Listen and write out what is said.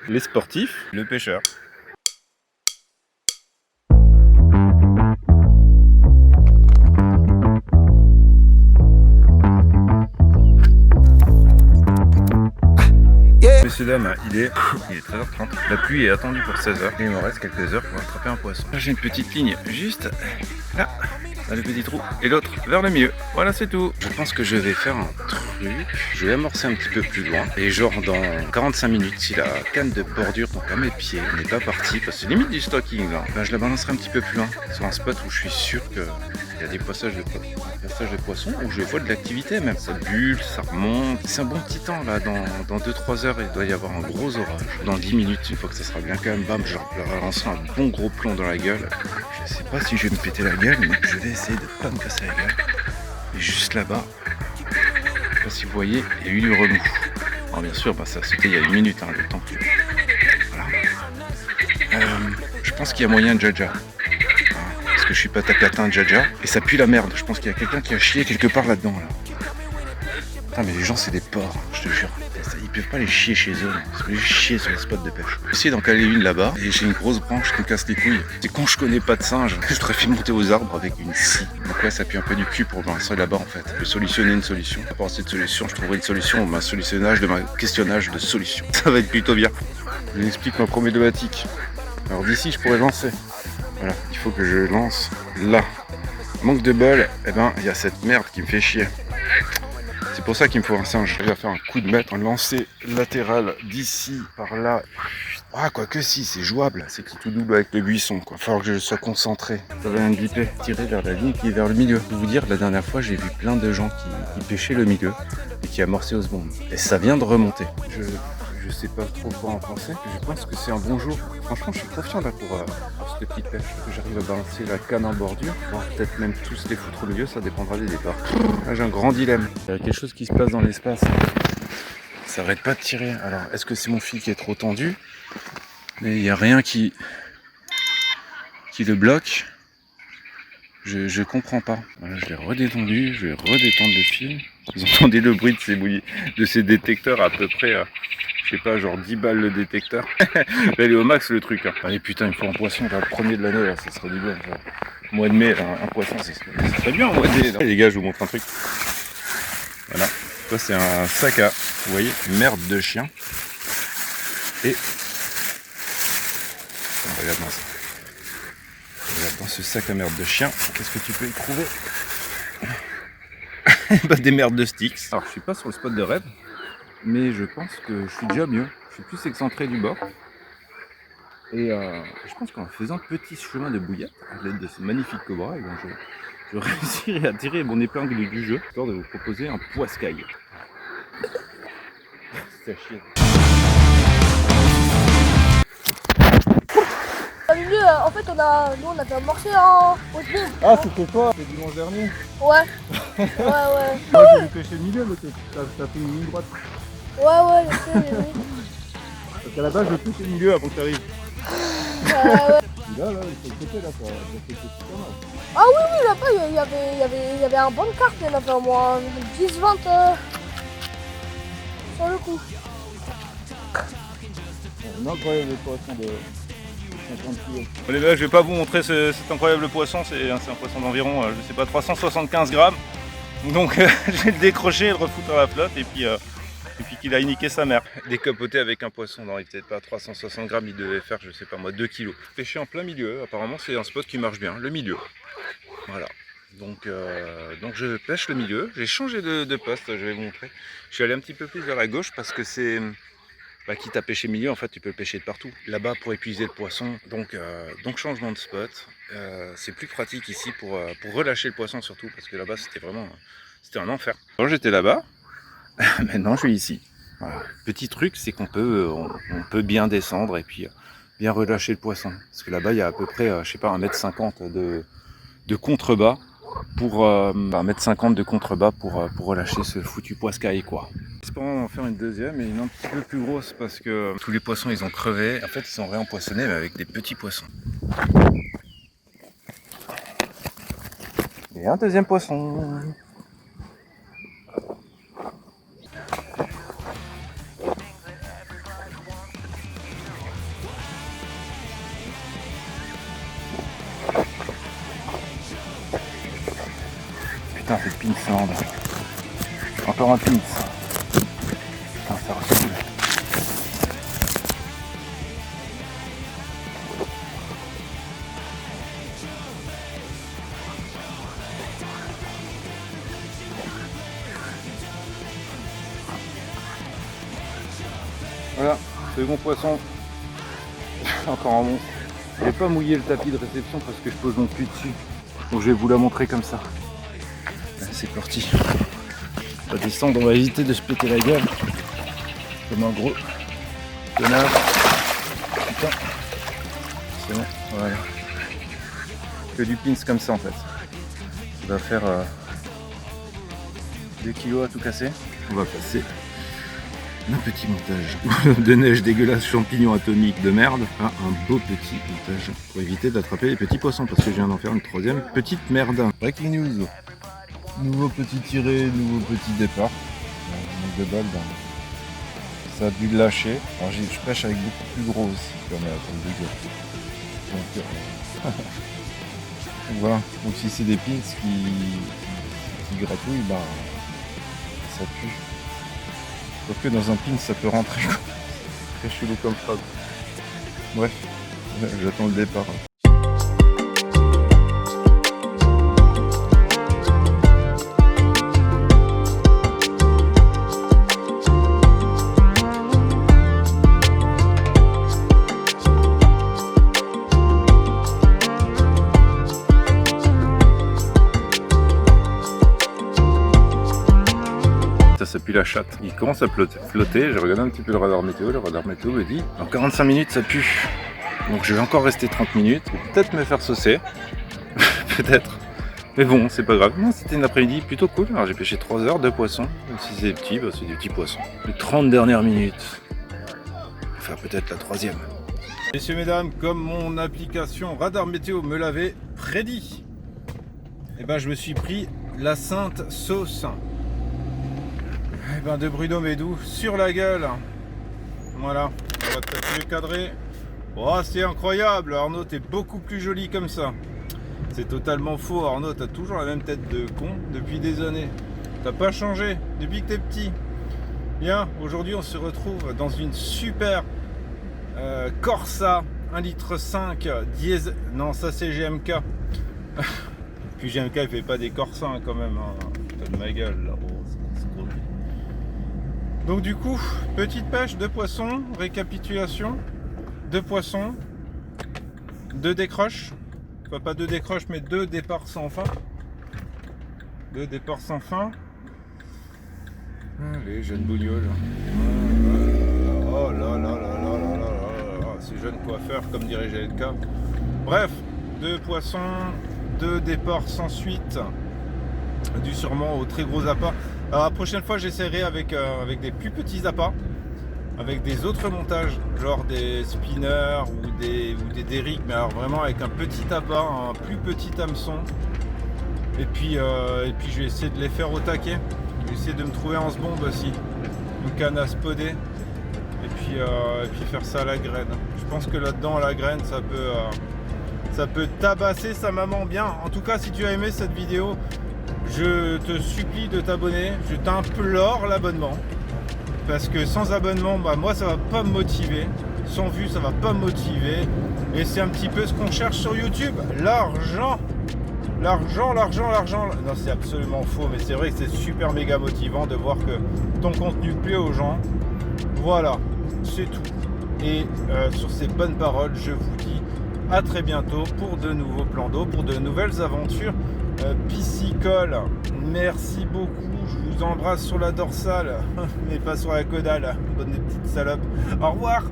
Les sportifs, le pêcheur. Messieurs dames, il est 13h30. La pluie est attendue pour 16h. Et il me reste quelques heures pour attraper un poisson. Là, j'ai une petite ligne juste là, dans le petit trou, et l'autre vers le milieu. Voilà, c'est tout. Je pense que je vais faire un truc. Je vais amorcer un petit peu plus loin. Et genre dans 45 minutes, si la canne de bordure, donc à mes pieds, n'est pas partie, parce que c'est limite du stocking là, ben, je la balancerai un petit peu plus loin. Sur un spot où je suis sûr que il y a des passages de poissons, où je vois de l'activité même. Ça bulle, ça remonte. C'est un bon petit temps là, dans 2-3 heures, il doit y avoir un gros orage. Dans 10 minutes, une fois que ça sera bien calme, bam, je leur lancerai un bon gros plomb dans la gueule. Je sais pas si je vais me péter la gueule, mais je vais essayer de pas me casser la gueule. Et juste là-bas, je sais pas si vous voyez, il y a eu du remous. Alors bien sûr, bah, ça a sauté il y a 1 minute, hein, le temps que... Voilà. Je pense qu'il y a moyen de Jaja. Parce que je suis pas tacatin de Jaja. Et ça pue la merde. Je pense qu'il y a quelqu'un qui a chié quelque part là-dedans. Là. Putain, mais les gens, c'est des porcs, je te jure. Ils peuvent pas les chier chez eux. Ils peuvent juste chier sur les spots de pêche. J'ai essayé d'en caler une là-bas. Et j'ai une grosse branche qui me casse les couilles. C'est quand je connais pas de singe. Je t'aurais fait monter aux arbres avec une scie. Donc ouais, ça pue un peu du cul pour balancer là-bas en fait. Je peux solutionner une solution. À part cette solution, je trouverai une solution. Ma solutionnage de ma questionnage de solution. Ça va être plutôt bien. Je vous explique ma problématique. Alors d'ici, je pourrais lancer. Voilà, il faut que je lance là. Manque de bol, eh ben, il y a cette merde qui me fait chier. C'est pour ça qu'il me faut un singe. Je vais faire un coup de maître, un lancer latéral d'ici, par là. Ah, quoique si, c'est jouable. C'est qui tout double avec le buisson, quoi. Il va falloir que je sois concentré. Ça va me biper. Tirer vers la ligne qui est vers le milieu. Je vais vous dire, la dernière fois, j'ai vu plein de gens qui pêchaient le milieu et qui amorçaient au spawn. Et ça vient de remonter. Je sais pas trop quoi en penser. Je pense que c'est un bon jour. Franchement, je suis confiant là pour cette petite pêche. Que j'arrive à balancer la canne en bordure. Voire peut-être même tous les foutre au milieu, ça dépendra des départs. Là, j'ai un grand dilemme. Il y a quelque chose qui se passe dans l'espace. Ça arrête pas de tirer. Alors, est-ce que c'est mon fil qui est trop tendu? Mais il n'y a rien qui le bloque. Je comprends pas. Voilà, je l'ai redétendu, je vais redétendre le fil. Vous entendez le bruit de ces détecteurs à peu près, je sais pas, genre 10 balles le détecteur. Il est au max le truc. Hein. Allez putain, il me faut un poisson, là, le premier de l'année, là, ça serait du bien. Genre. Mois de mai, là, un poisson, ça serait bien au mois de mai. Là. Les gars, je vous montre un truc. Voilà, ça c'est un sac à, vous voyez, merde de chien. Et regarde-moi ça. Regarde dans ce sac à merde de chien, qu'est-ce que tu peux y trouver? Bah, des merdes de sticks. Alors je suis pas sur le spot de rêve, mais je pense que je suis déjà mieux. Je suis plus excentré du bord. Et je pense qu'en faisant petit chemin de bouillette, à l'aide de ce magnifique cobra, je réussirai à tirer mon épingle du jeu, histoire de vous proposer un poiscaille. C'est à chier. En fait, nous on avait amorcé au début. Ah, c'était toi, c'était dimanche dernier. Ouais. Ouais. Moi, j'ai pêché le milieu, mais t'as fait une ligne droite. Ouais, je sais. Parce qu'à la base, je pêche le milieu avant que t'arrives. Ouais. Là, il faut le côté, là, ça fait super mal. Ah oui, là-bas, il y avait un bon carte, il y en avait au moins 10-20 sur le coup. Un incroyable poisson de 50 kg. Allez, là, je vais pas vous montrer cet incroyable poisson, c'est un poisson d'environ, je sais pas, 375 grammes. Donc, je vais le décrocher et le refoutre à la flotte, et puis qu'il a niqué sa mère. Décapoté avec un poisson, non, il peut-être pas 360 grammes, il devait faire, je sais pas moi, 2 kilos. Pêché en plein milieu, apparemment c'est un spot qui marche bien, le milieu. Voilà. Donc je pêche le milieu, j'ai changé de poste, je vais vous montrer. Je suis allé un petit peu plus vers la gauche parce que c'est... Bah, quitte à pêcher milieu, en fait tu peux le pêcher de partout. Là-bas pour épuiser le poisson, donc changement de spot. C'est plus pratique ici pour relâcher le poisson surtout, parce que là-bas c'était un enfer. Quand j'étais là-bas, maintenant je suis ici. Voilà. Petit truc, c'est qu'on peut, on peut bien descendre et puis bien relâcher le poisson. Parce que là-bas il y a à peu près, je sais pas, 1,50 m de contrebas pour 1,50 m de contrebas pour relâcher ce foutu poiscaille quoi. Espérons en faire une deuxième et une un petit peu plus grosse parce que tous les poissons ils ont crevé. En fait ils sont réempoissonnés mais avec des petits poissons. Et un deuxième poisson. putain, cette pince-land. Encore un pince. Putain, ça ressemble. Voilà, second poisson. Encore un monstre. Je vais pas mouiller le tapis de réception parce que je pose mon cul dessus. Donc je vais vous la montrer comme ça. Allez, c'est parti. On va descendre, on va éviter de se péter la gueule. Comme un gros connard. Putain. C'est bon, voilà. Que du pins comme ça en fait. Il va faire 2 kilos à tout casser. On va passer un petit montage de neige dégueulasse, champignons atomiques de merde à un beau petit montage pour éviter d'attraper les petits poissons parce que je viens d'en faire une troisième petite merde. Breaking news. Nouveau petit tiré, nouveau petit départ. Donc de balle, ça a dû le lâcher. Alors je pêche avec beaucoup plus gros aussi comme donc, donc voilà. Donc si c'est des pins qui gratouillent, bah ça pue. Sauf que dans un pin ça peut rentrer. Très chelou comme ça. Bref, j'attends le départ. Ça pue la chatte. Il commence à flotter. J'ai regardé un petit peu le radar météo. Le radar météo me dit dans 45 minutes ça pue. Donc je vais encore rester 30 minutes. Peut-être me faire saucer. Peut-être. Mais bon, c'est pas grave. Non, c'était une après-midi plutôt cool. Alors j'ai pêché 3 heures de poissons. Même si c'est petit, bah, c'est des petits poissons. Les 30 dernières minutes. Enfin peut-être la troisième. Messieurs, mesdames, comme mon application radar météo me l'avait prédit, et ben je me suis pris la sainte sauce. Eh ben de Bruno Médou sur la gueule. Voilà, on va peut-être le cadrer. Oh, c'est incroyable, Arnaud, t'es beaucoup plus joli comme ça. C'est totalement faux, Arnaud, t'as toujours la même tête de con depuis des années. T'as pas changé depuis que t'es petit. Bien, aujourd'hui on se retrouve dans une super Corsa 1,5 litre diesel. Non, ça c'est GMK. Puis GMK il fait pas des Corsa hein, quand même. Hein. T'as de ma gueule là. Oh, c'est gros. Donc du coup, petite pêche, 2 poissons, récapitulation, 2 poissons, 2 décroches, enfin pas 2 décroches mais 2 départs sans fin. 2 départs sans fin. Les jeunes bougnoles. Oh là là là là là là là là, ces jeunes coiffeurs comme dirait GLK. Bref, 2 poissons, 2 départs sans suite, dû sûrement au très gros appât. Alors la prochaine fois j'essaierai avec des plus petits appâts, avec des autres montages, genre des spinners ou des derricks, mais alors vraiment avec un petit appât, un plus petit hameçon. Et puis je vais essayer de les faire au taquet. Je vais essayer de me trouver un sbombe aussi, une canne à spoder, et puis faire ça à la graine. Je pense que là-dedans, à la graine, ça peut tabasser sa maman bien. En tout cas, si tu as aimé cette vidéo, je te supplie de t'abonner, je t'implore l'abonnement, parce que sans abonnement, bah, moi ça va pas me motiver, sans vue ça va pas me motiver, et c'est un petit peu ce qu'on cherche sur YouTube, l'argent. L'argent. Non, c'est absolument faux, mais c'est vrai que c'est super méga motivant de voir que ton contenu plaît aux gens. Voilà, c'est tout. Et sur ces bonnes paroles, je vous dis à très bientôt pour de nouveaux plans d'eau, pour de nouvelles aventures piscicoles. Merci beaucoup, je vous embrasse sur la dorsale, mais pas sur la caudale. Bonne petite salope. Au revoir.